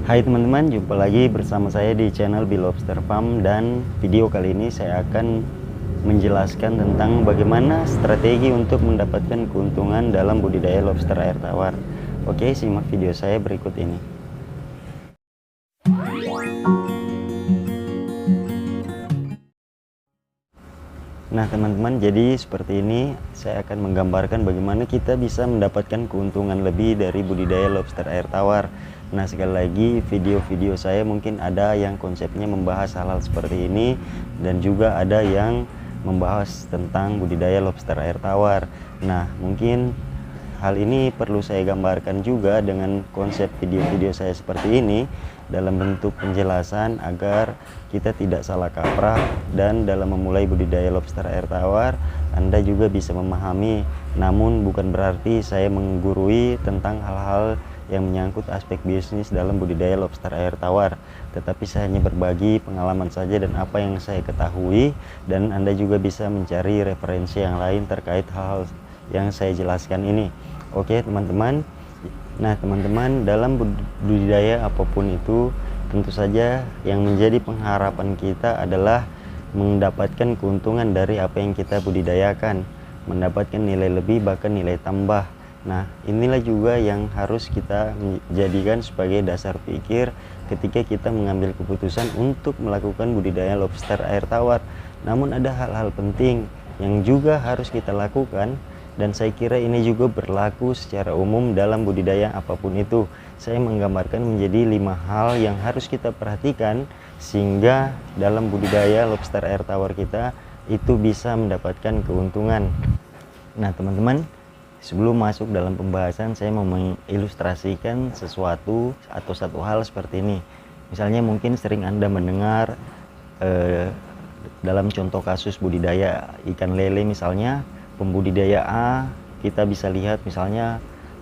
Hai teman-teman, jumpa lagi bersama saya di channel Bee Lobster Farm, dan video kali ini saya akan menjelaskan tentang bagaimana strategi untuk mendapatkan keuntungan dalam budidaya lobster air tawar. Oke, simak video saya berikut ini. Nah teman-teman, jadi seperti ini saya akan menggambarkan bagaimana kita bisa mendapatkan keuntungan lebih dari budidaya lobster air tawar. Nah sekali lagi, video-video saya mungkin ada yang konsepnya membahas hal-hal seperti ini, dan juga ada yang membahas tentang budidaya lobster air tawar. Nah mungkin hal ini perlu saya gambarkan juga dengan konsep video-video saya seperti ini dalam bentuk penjelasan agar kita tidak salah kaprah, dan dalam memulai budidaya lobster air tawar Anda juga bisa memahami. Namun bukan berarti saya menggurui tentang hal-hal yang menyangkut aspek bisnis dalam budidaya lobster air tawar, tetapi saya hanya berbagi pengalaman saja dan apa yang saya ketahui, dan Anda juga bisa mencari referensi yang lain terkait hal-hal yang saya jelaskan ini. Oke teman-teman. Nah teman-teman, dalam budidaya apapun itu, tentu saja yang menjadi pengharapan kita adalah mendapatkan keuntungan dari apa yang kita budidayakan, mendapatkan nilai lebih, bahkan nilai tambah. Nah inilah juga yang harus kita jadikan sebagai dasar pikir ketika kita mengambil keputusan untuk melakukan budidaya lobster air tawar. Namun ada hal-hal penting yang juga harus kita lakukan, dan saya kira ini juga berlaku secara umum dalam budidaya apapun itu. Saya menggambarkan menjadi 5 hal yang harus kita perhatikan sehingga dalam budidaya lobster air tawar kita itu bisa mendapatkan keuntungan. Nah teman-teman, sebelum masuk dalam pembahasan, saya mau mengilustrasikan sesuatu atau satu hal seperti ini. Misalnya mungkin sering Anda mendengar dalam contoh kasus budidaya ikan lele misalnya, pembudidaya A kita bisa lihat misalnya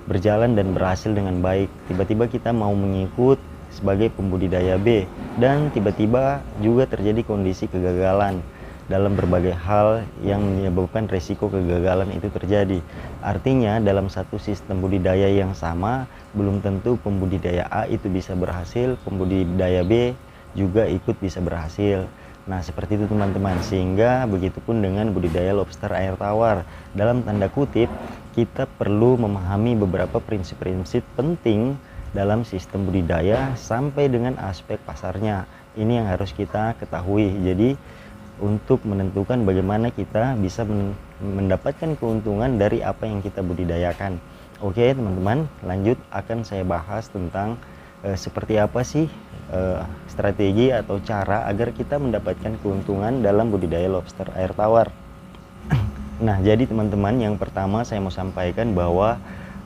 berjalan dan berhasil dengan baik. Tiba-tiba kita mau mengikut sebagai pembudidaya B, dan tiba-tiba juga terjadi kondisi kegagalan dalam berbagai hal yang menyebabkan resiko kegagalan itu terjadi. Artinya dalam satu sistem budidaya yang sama, belum tentu pembudidaya A itu bisa berhasil, pembudidaya B juga ikut bisa berhasil. Nah seperti itu teman-teman, sehingga begitupun dengan budidaya lobster air tawar. Dalam tanda kutip, kita perlu memahami beberapa prinsip-prinsip penting dalam sistem budidaya sampai dengan aspek pasarnya. Ini yang harus kita ketahui. Jadi untuk menentukan bagaimana kita bisa mendapatkan keuntungan dari apa yang kita budidayakan. Oke teman-teman, lanjut akan saya bahas tentang seperti apa sih strategi atau cara agar kita mendapatkan keuntungan dalam budidaya lobster air tawar. Nah jadi teman-teman, yang pertama saya mau sampaikan bahwa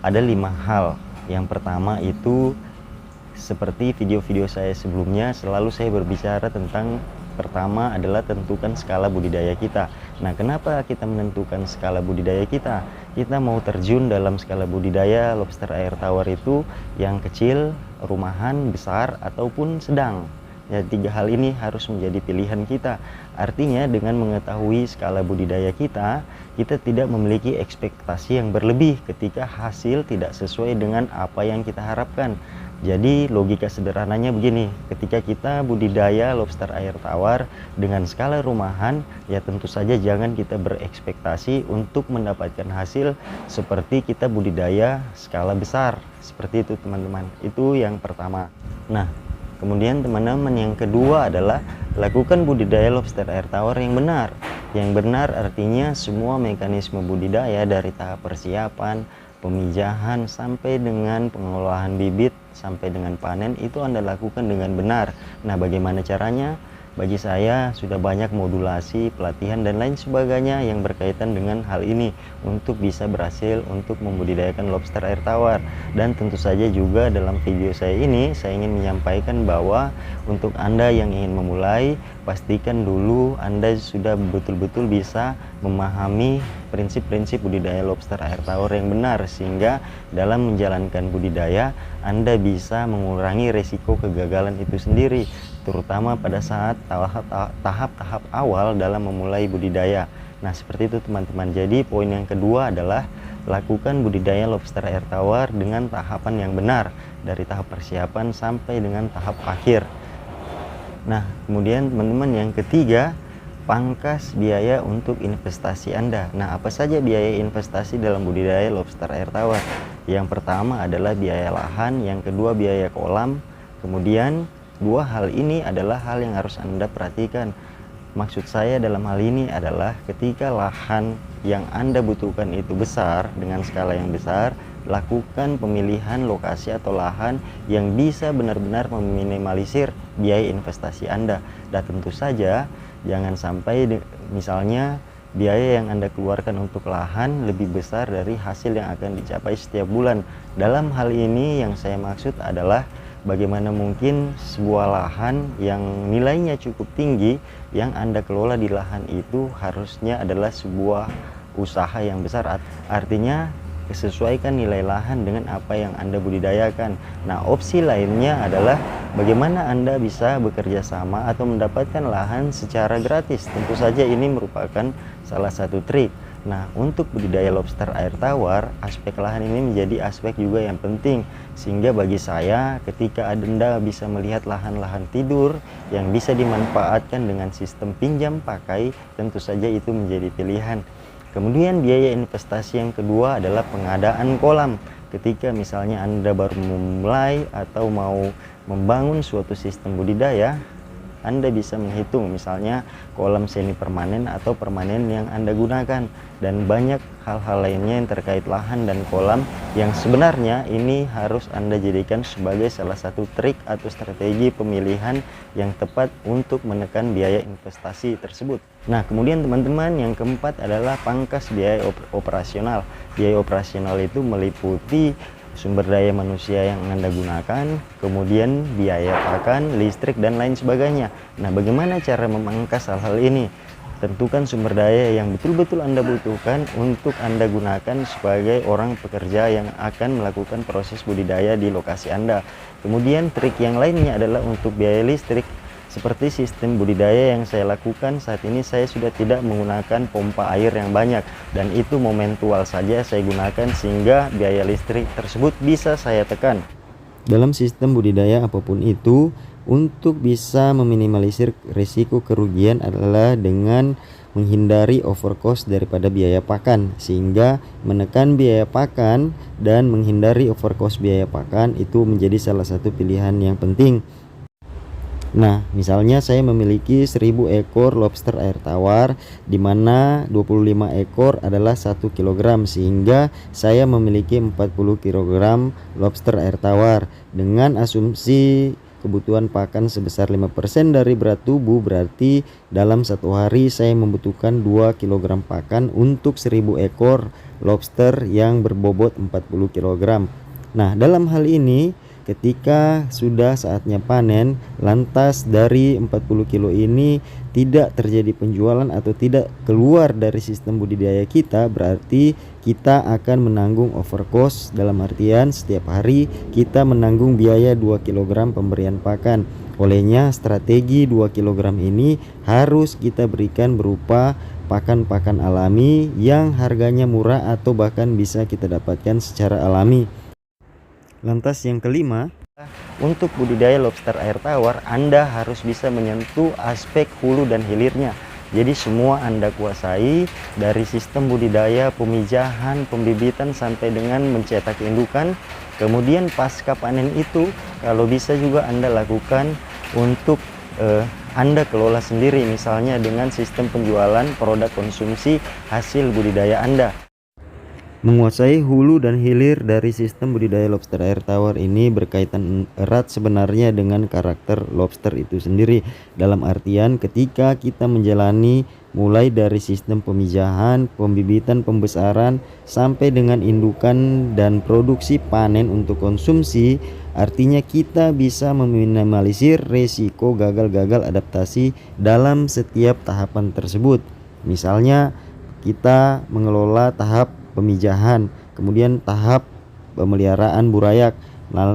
ada 5 hal. Yang pertama itu, seperti video-video saya sebelumnya, selalu saya berbicara tentang pertama adalah tentukan skala budidaya kita. Nah kenapa kita menentukan skala budidaya kita? Kita mau terjun dalam skala budidaya lobster air tawar itu yang kecil, rumahan, besar, ataupun sedang. Ya, 3 hal ini harus menjadi pilihan kita. Artinya dengan mengetahui skala budidaya kita, kita tidak memiliki ekspektasi yang berlebih ketika hasil tidak sesuai dengan apa yang kita harapkan. Jadi logika sederhananya begini, ketika kita budidaya lobster air tawar dengan skala rumahan, ya tentu saja jangan kita berekspektasi untuk mendapatkan hasil seperti kita budidaya skala besar. Seperti itu teman-teman, itu yang pertama. Nah kemudian teman-teman, yang kedua adalah lakukan budidaya lobster air tawar yang benar. Yang benar artinya semua mekanisme budidaya dari tahap persiapan, pemijahan, sampai dengan pengolahan bibit, sampai dengan panen itu Anda lakukan dengan benar. Nah bagaimana caranya? Bagi saya sudah banyak modulasi, pelatihan, dan lain sebagainya yang berkaitan dengan hal ini untuk bisa berhasil untuk membudidayakan lobster air tawar. Dan tentu saja juga dalam video saya ini saya ingin menyampaikan bahwa untuk Anda yang ingin memulai, pastikan dulu Anda sudah betul-betul bisa memahami prinsip-prinsip budidaya lobster air tawar yang benar, sehingga dalam menjalankan budidaya Anda bisa mengurangi resiko kegagalan itu sendiri, terutama pada saat tahap-tahap awal dalam memulai budidaya. Nah seperti itu teman-teman. Jadi poin yang kedua adalah lakukan budidaya lobster air tawar dengan tahapan yang benar. dari tahap persiapan sampai dengan tahap akhir. Nah, kemudian teman-teman yang ketiga, pangkas biaya untuk investasi Anda. Nah, apa saja biaya investasi dalam budidaya lobster air tawar? Yang pertama adalah biaya lahan, yang kedua biaya kolam. Kemudian dua hal ini adalah hal yang harus Anda perhatikan. Maksud saya dalam hal ini adalah ketika lahan yang Anda butuhkan itu besar dengan skala yang besar, lakukan pemilihan lokasi atau lahan yang bisa benar-benar meminimalisir biaya investasi Anda. Dan tentu saja jangan sampai misalnya biaya yang Anda keluarkan untuk lahan lebih besar dari hasil yang akan dicapai setiap bulan. Dalam hal ini yang saya maksud adalah bagaimana mungkin sebuah lahan yang nilainya cukup tinggi yang Anda kelola di lahan itu harusnya adalah sebuah usaha yang besar. Artinya sesuaikan nilai lahan dengan apa yang Anda budidayakan. Nah, opsi lainnya adalah bagaimana Anda bisa bekerja sama atau mendapatkan lahan secara gratis. Tentu saja ini merupakan salah satu trik. Nah, untuk budidaya lobster air tawar, aspek lahan ini menjadi aspek juga yang penting. Sehingga bagi saya, ketika Anda bisa melihat lahan-lahan tidur yang bisa dimanfaatkan dengan sistem pinjam pakai, tentu saja itu menjadi pilihan. Kemudian biaya investasi yang kedua adalah pengadaan kolam. Ketika misalnya Anda baru memulai atau mau membangun suatu sistem budidaya, Anda bisa menghitung misalnya kolam semi permanen atau permanen yang Anda gunakan, dan banyak hal-hal lainnya yang terkait lahan dan kolam yang sebenarnya ini harus Anda jadikan sebagai salah satu trik atau strategi pemilihan yang tepat untuk menekan biaya investasi tersebut. Nah, kemudian teman-teman yang keempat adalah pangkas biaya operasional. Biaya operasional itu meliputi sumber daya manusia yang Anda gunakan, kemudian biaya pakan, listrik, dan lain sebagainya. Nah, bagaimana cara memangkas hal-hal ini? Tentukan sumber daya yang betul-betul Anda butuhkan untuk Anda gunakan sebagai orang pekerja yang akan melakukan proses budidaya di lokasi Anda. Kemudian trik yang lainnya adalah untuk biaya listrik. Seperti sistem budidaya yang saya lakukan saat ini, saya sudah tidak menggunakan pompa air yang banyak, dan itu momentual saja saya gunakan sehingga biaya listrik tersebut bisa saya tekan. Dalam sistem budidaya apapun itu, untuk bisa meminimalisir risiko kerugian adalah dengan menghindari overcost daripada biaya pakan, sehingga menekan biaya pakan dan menghindari overcost biaya pakan itu menjadi salah satu pilihan yang penting. Nah, misalnya saya memiliki 1000 ekor lobster air tawar, di mana 25 ekor adalah 1 kg, sehingga saya memiliki 40 kg lobster air tawar. Dengan asumsi kebutuhan pakan sebesar 5% dari berat tubuh, berarti dalam satu hari saya membutuhkan 2 kg pakan untuk 1000 ekor lobster yang berbobot 40 kg. Nah, dalam hal ini ketika sudah saatnya panen, lantas dari 40 kilo ini tidak terjadi penjualan atau tidak keluar dari sistem budidaya kita, berarti kita akan menanggung overcost, dalam artian setiap hari kita menanggung biaya 2 kg pemberian pakan. Olehnya strategi 2 kg ini harus kita berikan berupa pakan-pakan alami yang harganya murah atau bahkan bisa kita dapatkan secara alami. Lantas yang kelima, untuk budidaya lobster air tawar, Anda harus bisa menyentuh aspek hulu dan hilirnya. Jadi semua Anda kuasai, dari sistem budidaya, pemijahan, pembibitan sampai dengan mencetak indukan. Kemudian pasca panen itu kalau bisa juga Anda lakukan untuk Anda kelola sendiri, misalnya dengan sistem penjualan produk konsumsi hasil budidaya Anda. Menguasai hulu dan hilir dari sistem budidaya lobster air tawar ini berkaitan erat sebenarnya dengan karakter lobster itu sendiri. Dalam artian ketika kita menjalani mulai dari sistem pemijahan, pembibitan, pembesaran sampai dengan indukan dan produksi panen untuk konsumsi, artinya kita bisa meminimalisir resiko gagal-gagal adaptasi dalam setiap tahapan tersebut. Misalnya kita mengelola tahap pemijahan, kemudian tahap pemeliharaan burayak,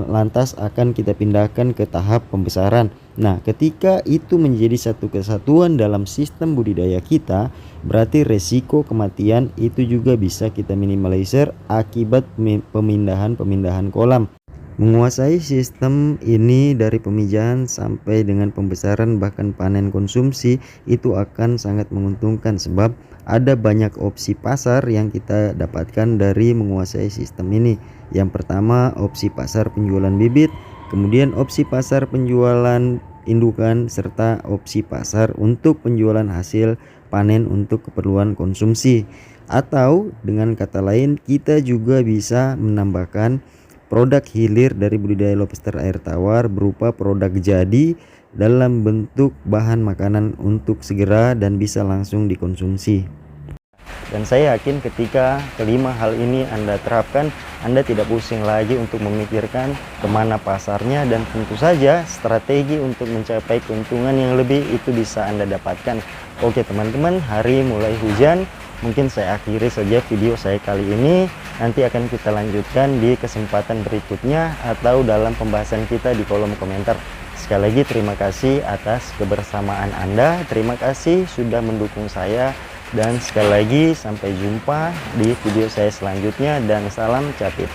lantas akan kita pindahkan ke tahap pembesaran. Nah, ketika itu menjadi satu kesatuan dalam sistem budidaya kita, berarti resiko kematian itu juga bisa kita minimalisir akibat pemindahan kolam. Menguasai sistem ini dari pemijahan sampai dengan pembesaran bahkan panen konsumsi itu akan sangat menguntungkan, sebab ada banyak opsi pasar yang kita dapatkan dari menguasai sistem ini. Yang pertama, opsi pasar penjualan bibit, kemudian opsi pasar penjualan indukan, serta opsi pasar untuk penjualan hasil panen untuk keperluan konsumsi. Atau dengan kata lain, kita juga bisa menambahkan produk hilir dari budidaya lobster air tawar berupa produk jadi dalam bentuk bahan makanan untuk segera dan bisa langsung dikonsumsi. Dan saya yakin ketika kelima hal ini Anda terapkan, Anda tidak pusing lagi untuk memikirkan kemana pasarnya, dan tentu saja strategi untuk mencapai keuntungan yang lebih itu bisa Anda dapatkan. Oke teman-teman, hari mulai hujan, mungkin saya akhiri saja video saya kali ini. Nanti akan kita lanjutkan di kesempatan berikutnya atau dalam pembahasan kita di kolom komentar. Sekali lagi terima kasih atas kebersamaan Anda, terima kasih sudah mendukung saya. Dan sekali lagi sampai jumpa di video saya selanjutnya, dan salam capit.